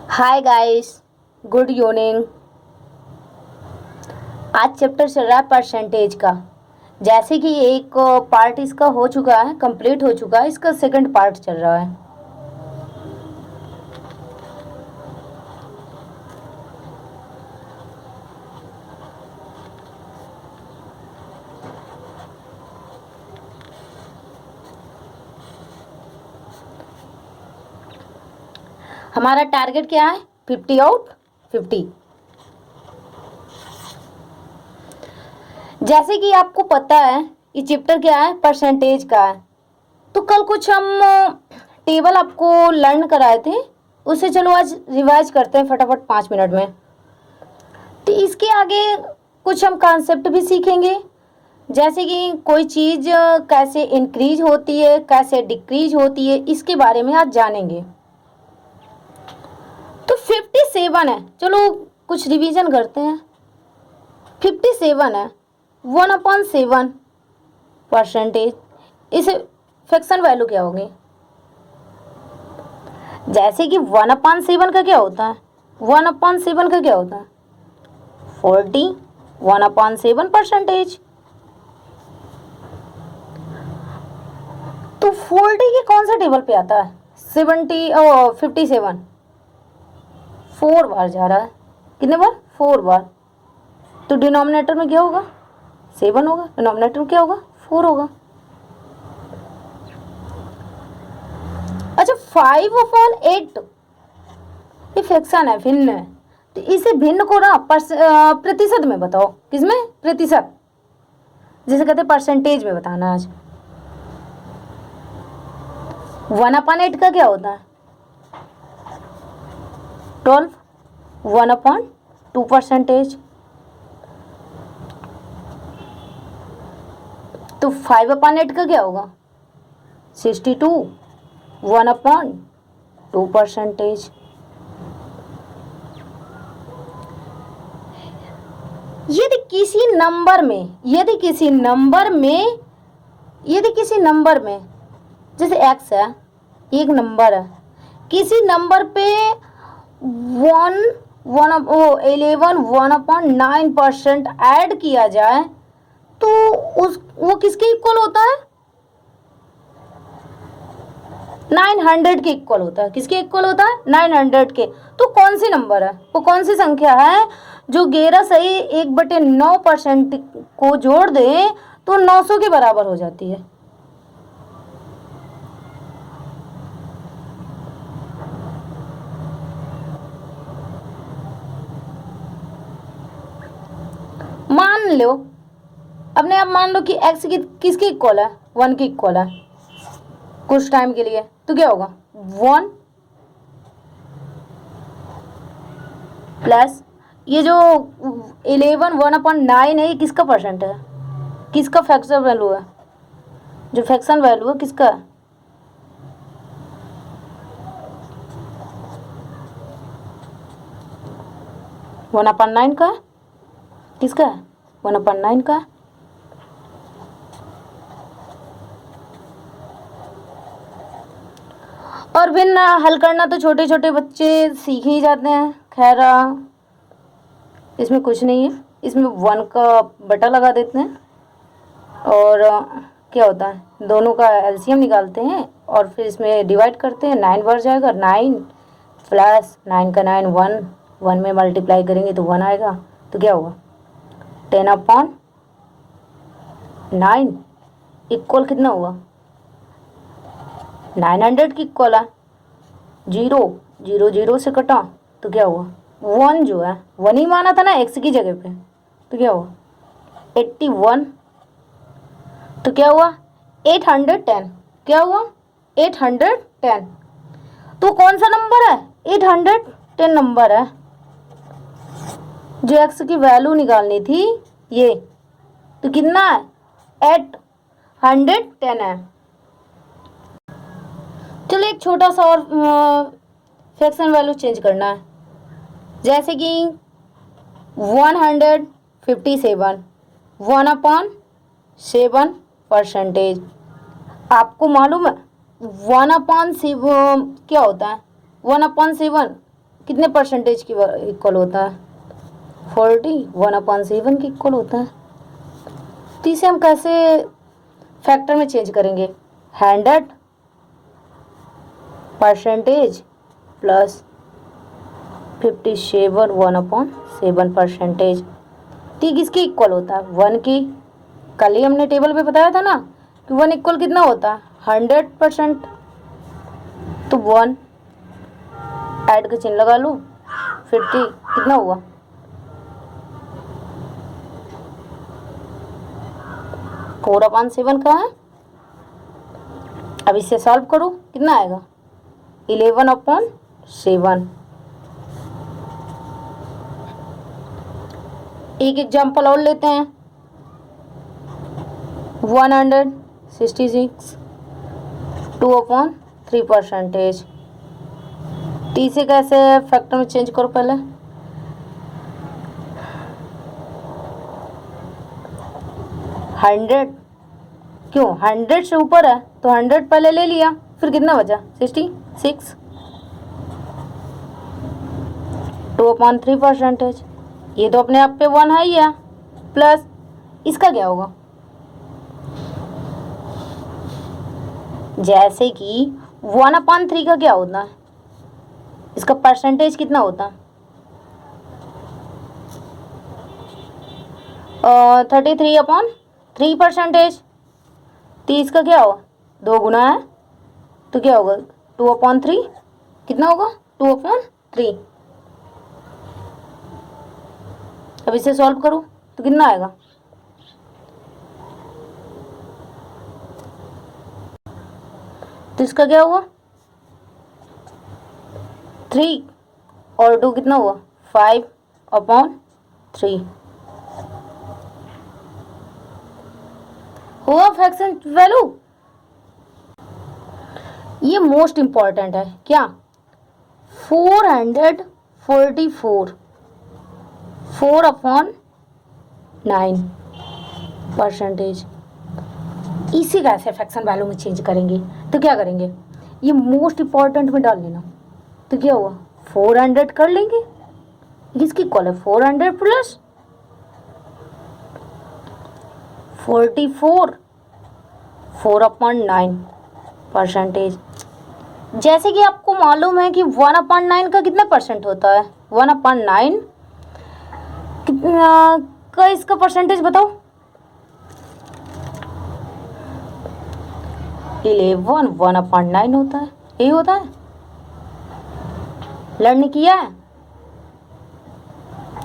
Hi guys, good evening. आज chapter चल रहा है परसेंटेज का। जैसे कि एक पार्ट इसका हो चुका है, कंप्लीट हो चुका है, इसका सेकंड पार्ट चल रहा है। हमारा टारगेट क्या है? 50 आउट 50। जैसे कि आपको पता है ये चैप्टर क्या है, परसेंटेज का है। तो कल कुछ हम टेबल आपको लर्न कराए थे, उसे चलो आज रिवाइज करते हैं फटाफट 5 मिनट में। तो इसके आगे कुछ हम कॉन्सेप्ट भी सीखेंगे, जैसे कि कोई चीज़ कैसे इंक्रीज होती है, कैसे डिक्रीज होती है, इसके बारे में आज जानेंगे। तो 57 है, चलो कुछ रिवीजन करते हैं। 57 है, 1/7 परसेंटेज। इसे फ्रैक्शन वैल्यू क्या होगी? जैसे कि 1/7 का क्या होता है? 1/7 का क्या होता है? 40, 1/7 परसेंटेज। तो 40 के कौन सा टेबल पे आता है? 57 4 बार जा रहा है। कितने बार? 4 बार। तो डिनोमिनेटर में क्या होगा? 7 होगा। डिनोमिनेटर में क्या होगा? 4 होगा। अच्छा, 5/8 ये फ्रैक्शन है, भिन्न है। तो इसे भिन्न को ना प्रतिशत में बताओ। किसमें? प्रतिशत, जिसे कहते हैं परसेंटेज में बताना आज। 1/8 का क्या होता है? 12। 1/2 परसेंटेज। तो 5/8 का क्या होगा? 62। 1/2 परसेंटेज। यदि किसी नंबर में जैसे x है, एक नंबर है, किसी नंबर पे 1/9% ऐड किया जाए तो वो किसके इक्वल होता है? 900 के इक्वल होता है। किसके इक्वल होता है? 900 के। तो कौन सी नंबर है, वो कौन सी संख्या है जो 11 सही 1/9% को जोड़ दे तो 900 के बराबर हो जाती है? मान लो, अपने आप मान लो कि x किसके इक्वल है? 1 के इक्वल है कुछ टाइम के लिए। तो क्या होगा? 1 प्लस ये जो 11 1/9 है, ये किसका परसेंट है? किसका फ्रैक्शन वैल्यू है? जो फ्रैक्शन वैल्यू है किसका है? वन अपन 9 का। किसका है? 1/9 का। और भिन्न हल करना तो छोटे छोटे बच्चे सीख ही जाते हैं। खैर इसमें कुछ नहीं है, इसमें 1 का बटा लगा देते हैं और क्या होता है, दोनों का एलसीएम निकालते हैं और फिर इसमें डिवाइड करते हैं। 9 बढ़ जाएगा, 9 प्लस 9 का 9 1, 1 में मल्टीप्लाई करेंगे तो 1 आएगा। तो क्या होगा? 10/9 इक्वल कितना हुआ? 900 की इक्वल है। 0 0 0 से कटा तो क्या हुआ? 1 जो है 1 ही माना था ना x की जगह पे। तो क्या हुआ? 81। तो क्या हुआ? 810। क्या हुआ? 810। तो कौन सा नंबर है? 810 नंबर है जो x की वैल्यू निकालनी थी ये। तो कितना है? 810 है। चलो एक छोटा सा और फ्रैक्शन वैल्यू चेंज करना है। जैसे कि 157 1/7 परसेंटेज। आपको मालूम है 1/7 क्या होता है? 1/7 कितने परसेंटेज की इक्वल होता है? 40 1/7 के इक्वल होता है। तो इसे हम कैसे फैक्टर में चेंज करेंगे? 100 परसेंटेज प्लस 57 1/7 परसेंटेज, ठीक इसके इक्वल होता है 1 की। कल ही हमने टेबल पे बताया था ना कि 1 इक्वल कितना होता है? 100%। तो 1 ऐड का चिन्ह लगा लूँ, 50 कितना हुआ? 4/7 का है। अब इसे सॉल्व करो, कितना आएगा? 11/7। एक एग्जाम्पल और लेते हैं, 166 2/3 परसेंटेज। तो इसे कैसे फैक्टर में चेंज करो? पहले 100, क्यों 100 से ऊपर है तो 100 पहले ले लिया, फिर कितना बचा? 66 2/3 परसेंटेज। ये तो अपने आप पे 1 है ही है, प्लस इसका क्या होगा? जैसे कि 1/3 का क्या होता है? इसका परसेंटेज कितना होता है? 33/3 परसेंटेज। 30 का क्या होगा? 2 गुना है तो क्या होगा? 2/3। कितना होगा? 2/3। अब इसे सॉल्व करो तो कितना आएगा? तो इसका क्या हुआ? 3 और 2 कितना हुआ? 5/3 हुआ फ्रैक्शन वैल्यू। ये मोस्ट इंपॉर्टेंट है क्या? 444 4/9 परसेंटेज। इसी कैसे फ्रैक्शन वैल्यू में चेंज करेंगे? तो क्या करेंगे? ये मोस्ट इंपॉर्टेंट में डाल लेना। तो क्या हुआ? 400 कर लेंगे, किसकी इक्वल है? 400 प्लस 44 4/9 परसेंटेज। जैसे कि आपको मालूम है कि 1/9 का कितना परसेंट होता है? 1/9 कितना का इसका परसेंटेज बताओ? 11 1/9 होता है, यही होता है। लर्न किया है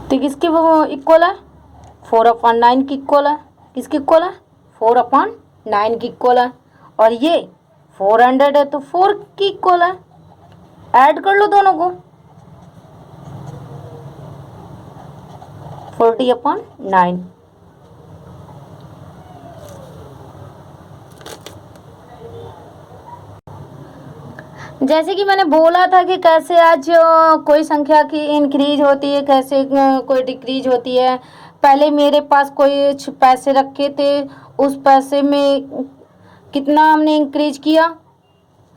तो किसके इक्वल है? 4/9 की इक्वल है। किसकी इक्वल है? 4/9 की इक्वल है। और ये 400 है तो 4 की इक्वल है। ऐड कर लो दोनों को, 40/9। जैसे कि मैंने बोला था कि कैसे आज कोई संख्या की इंक्रीज होती है, कैसे कोई डिक्रीज होती है। पहले मेरे पास कोई पैसे रखे थे, उस पैसे में कितना हमने इंक्रीज किया?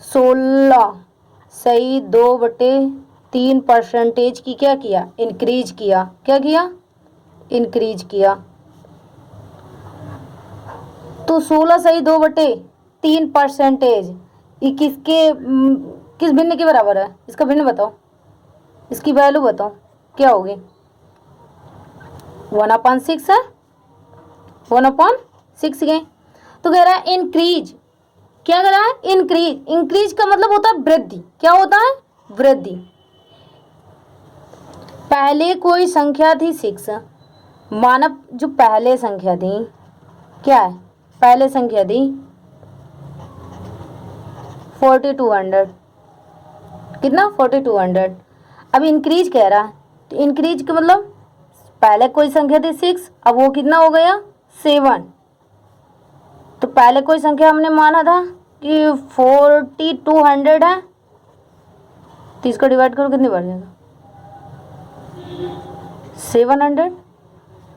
16 सही 2/3 परसेंटेज की क्या किया? इंक्रीज किया। क्या किया? इंक्रीज किया। तो 16 सही 2/3 परसेंटेज ये किस भिन्न के बराबर है? इसका भिन्न बताओ, इसकी वैल्यू बताओ क्या होगी? 1/6 है, 1/6 के। तो कह रहा है इंक्रीज। क्या कह रहा है? इंक्रीज। इंक्रीज का मतलब होता है वृद्धि। क्या होता है? वृद्धि। पहले कोई संख्या थी 6, मानव जो पहले संख्या थी, क्या है? पहले संख्या थी 4200। कितना? 4200। अब इंक्रीज कह रहा है तो इंक्रीज का मतलब पहले कोई संख्या थी 6, अब वो कितना हो गया? 7। तो पहले कोई संख्या हमने माना था कि 4200 है, तो इसको डिवाइड करो कितनी बढ़ जाएगा? 700।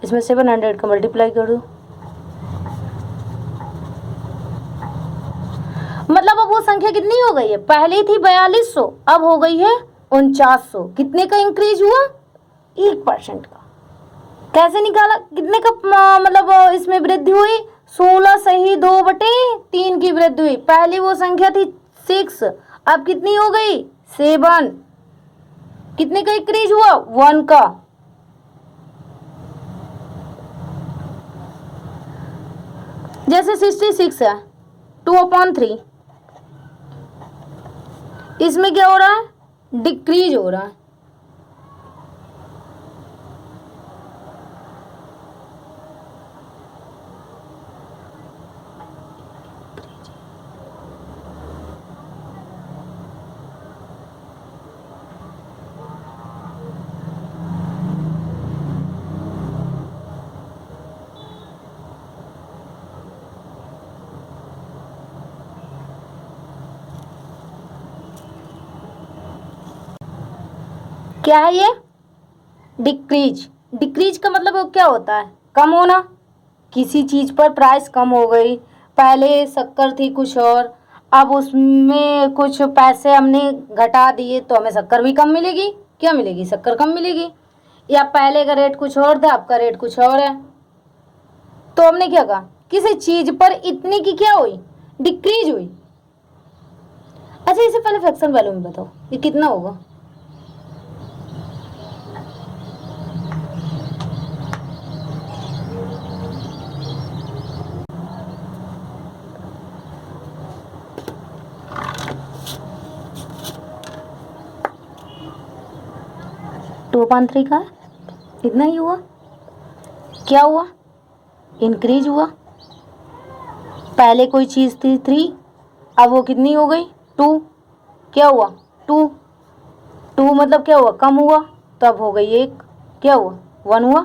इसमें 700 का मल्टीप्लाई कर दो, मतलब अब वो संख्या कितनी हो गई है? पहले थी 4200, अब हो गई है 4900, कितने का इंक्रीज हुआ? 1% का। कैसे निकाला? कितने का मतलब इसमें वृद्धि हुई? 16 सही 2/3 की वृद्धि हुई। पहले वो संख्या थी 6, अब कितनी हो गई? 7। कितने का इंक्रीज हुआ? 1 का। जैसे 66 है, 2/3, इसमें क्या हो रहा है? डिक्रीज हो रहा है। क्या है ये? डिक्रीज। डिक्रीज का मतलब क्या होता है? कम होना। किसी चीज पर प्राइस कम हो गई। पहले शक्कर थी कुछ और, अब उसमें कुछ पैसे हमने घटा दिए तो हमें शक्कर भी कम मिलेगी। क्या मिलेगी? शक्कर कम मिलेगी। या पहले का रेट कुछ और था, अब का रेट कुछ और है। तो हमने क्या कहा? किसी चीज पर इतनी की क्या हुई? डिक्रीज हुई। अच्छा, इसे पहले फ्रैक्शन वैल्यू में बताओ, ये कितना होगा? टू अपॉन थ्री का इतना ही हुआ। क्या हुआ? इंक्रीज हुआ। पहले कोई चीज थी 3, अब वो कितनी हो गई? 2। क्या हुआ? 2। 2 मतलब क्या हुआ? कम हुआ, तब हो गई 1। क्या हुआ? 1 हुआ।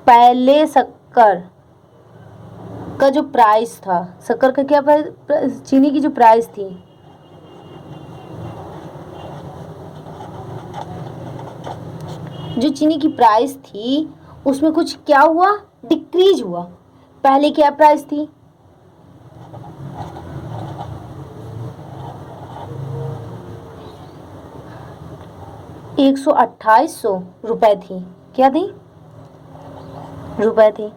पहले शक्कर का जो प्राइस था, शक्कर का क्या प्राइस, चीनी की जो प्राइस थी, जो चीनी की प्राइस थी उसमें कुछ क्या हुआ? डिक्रीज हुआ। पहले क्या प्राइस थी? 128 रुपए थी। क्या थी? रुपए थी।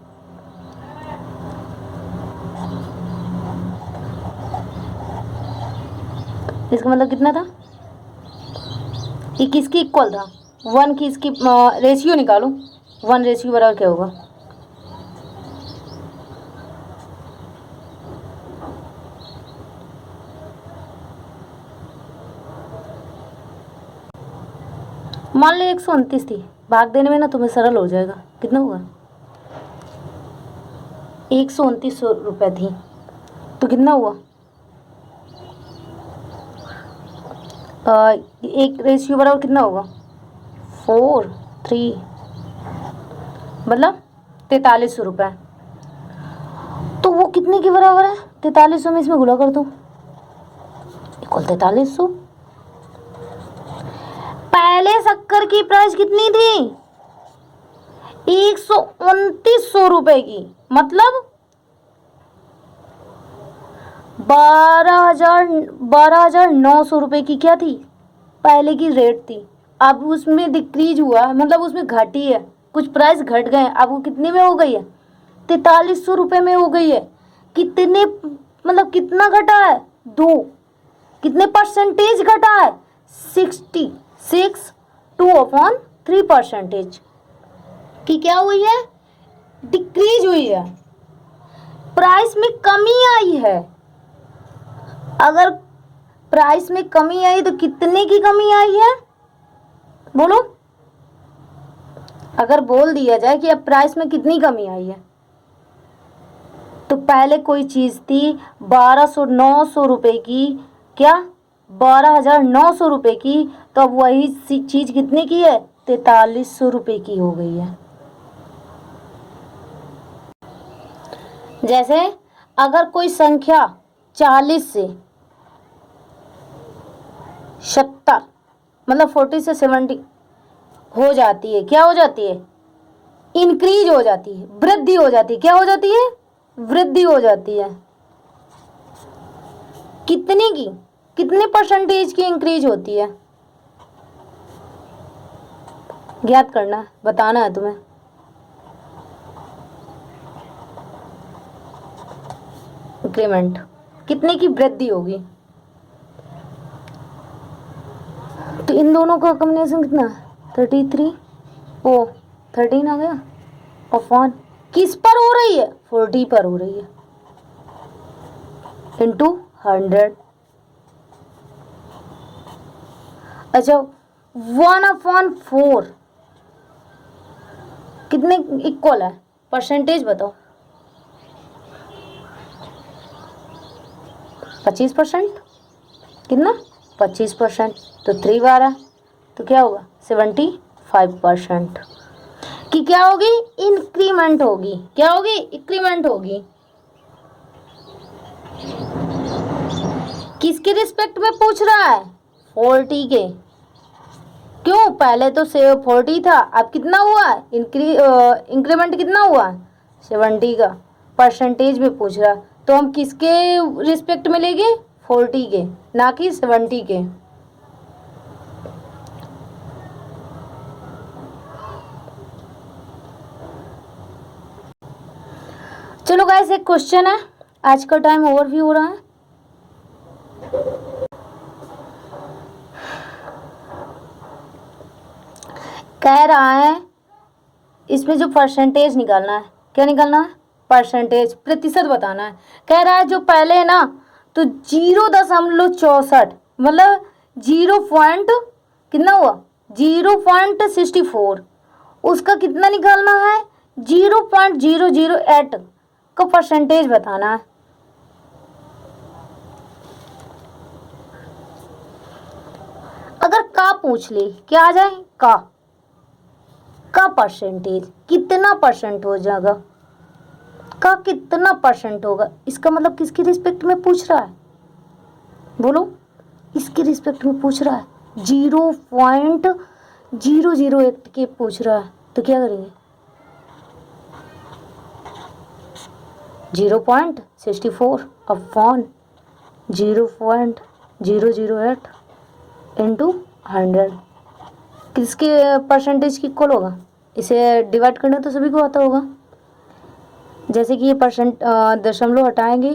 इसका मतलब कितना था? ये किसकी इक्वल था? 1 की। इसकी रेशियो निकालो। 1 रेशियो बराबर क्या होगा? मान लो 129 थी, भाग देने में ना तुम्हें सरल हो जाएगा। कितना हुआ? 129 रुपए थी, तो कितना हुआ? एक रेशियो बराबर कितना होगा? 4, 3, मतलब 4300 रुपये। तो वो कितने के बराबर है? 4300 में इसमें गुणा कर दो, इक्वल 4300। पहले शक्कर की प्राइस कितनी थी? 129 रुपए की, मतलब 12,900 रुपए की क्या थी? पहले की रेट थी। अब उसमें डिक्रीज हुआ, मतलब उसमें घटी है, कुछ प्राइस घट गए। अब वो कितने में हो गई है? 4300 रुपये में हो गई है। कितने, मतलब कितना घटा है? 2। कितने परसेंटेज घटा है? 66, 2/3% की क्या हुई है? डिक्रीज हुई है, प्राइस में कमी आई है। अगर प्राइस में कमी आई तो कितने की कमी आई है? बोलो। अगर बोल दिया जाए कि अब प्राइस में कितनी कमी आई है, तो पहले कोई चीज थी 900 रुपए की, क्या 12,900 रुपए की, तो अब वही चीज कितने की है? 4300 रुपए की हो गई है। जैसे अगर कोई संख्या 40 से 70, मतलब 40 से 70 हो जाती है, क्या हो जाती है? इंक्रीज हो जाती है, वृद्धि हो जाती है। क्या हो जाती है? वृद्धि हो जाती है। कितने की? कितने परसेंटेज की इंक्रीज होती है? ज्ञात करना है, बताना है तुम्हें। इंक्रीमेंट कितने की वृद्धि होगी, तो इन दोनों का कॉम्बिनेशन कितना है 33, ओ 13 आ गया, अपॉन किस पर हो रही है 40 पर हो रही है, इंटू 100। अच्छा 1/4 कितने इक्वल है, परसेंटेज बताओ। 25%, कितना 25%, तो 3 बार है, तो क्या होगा 75% की क्या होगी, इंक्रीमेंट होगी। क्या होगी, इंक्रीमेंट होगी। किसके रिस्पेक्ट में पूछ रहा है, 40 के। क्यों, पहले तो 40 था, अब कितना हुआ, इंक्रीमेंट कितना हुआ 70 का, परसेंटेज में पूछ रहा, तो हम किसके रिस्पेक्ट में लेंगे 40 के, ना कि 70 के। चलो गाइस, एक क्वेश्चन है, आज का टाइम ओवरव्यू हो रहा है। कह रहा है इसमें जो परसेंटेज निकालना है, क्या निकालना है, परसेंटेज, प्रतिशत बताना है। कह रहा है जो पहले है ना, तो 0.64 मतलब 0 पॉइंट कितना हुआ 0.64, उसका कितना निकालना है 0.008 का परसेंटेज बताना है। अगर का पूछ ले, क्या आ जाए, का परसेंटेज कितना परसेंट हो जाएगा, का कितना परसेंट होगा, इसका मतलब किसके रिस्पेक्ट में पूछ रहा है, बोलो, इसके रिस्पेक्ट में पूछ रहा है, 0.008 के पूछ रहा है, तो क्या करेंगे 0.64 अपॉन 0.008 इंटू 100 किसके परसेंटेज की इक्वल होगा। इसे डिवाइड करना तो सभी को आता होगा। जैसे कि ये दशमलव हटाएंगे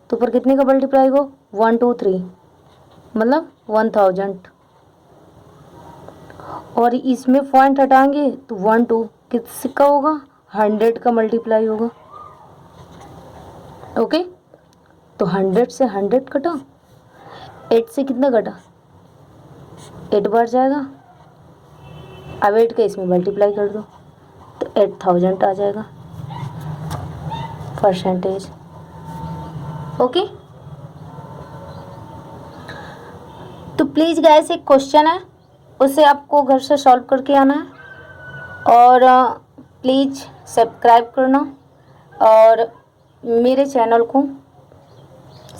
तो ऊपर कितने का मल्टीप्लाई हो 1 2 3 मतलब 1000, और इसमें पॉइंट हटाएंगे तो 1 2 किसका होगा 100 का मल्टीप्लाई होगा। ओके, तो 100 से 100 कटा, 8 से कितना कटा 8 बार जाएगा, अब 8 का इसमें मल्टीप्लाई कर दो तो 8000 आ जाएगा परसेंटेज। ओके, तो प्लीज़ गाइस एक क्वेश्चन है, उसे आपको घर से सॉल्व करके आना है, और प्लीज़ सब्सक्राइब करना और मेरे चैनल को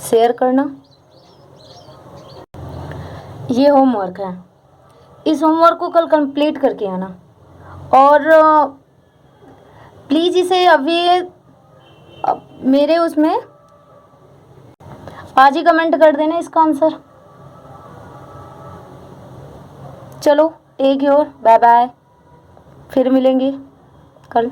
शेयर करना। ये होमवर्क है, इस होमवर्क को कल कंप्लीट करके आना, और प्लीज़ इसे अभी मेरे उसमें आज ही कमेंट कर देना इसका आंसर। चलो टेक केयर, बाय बाय, फिर मिलेंगे कल।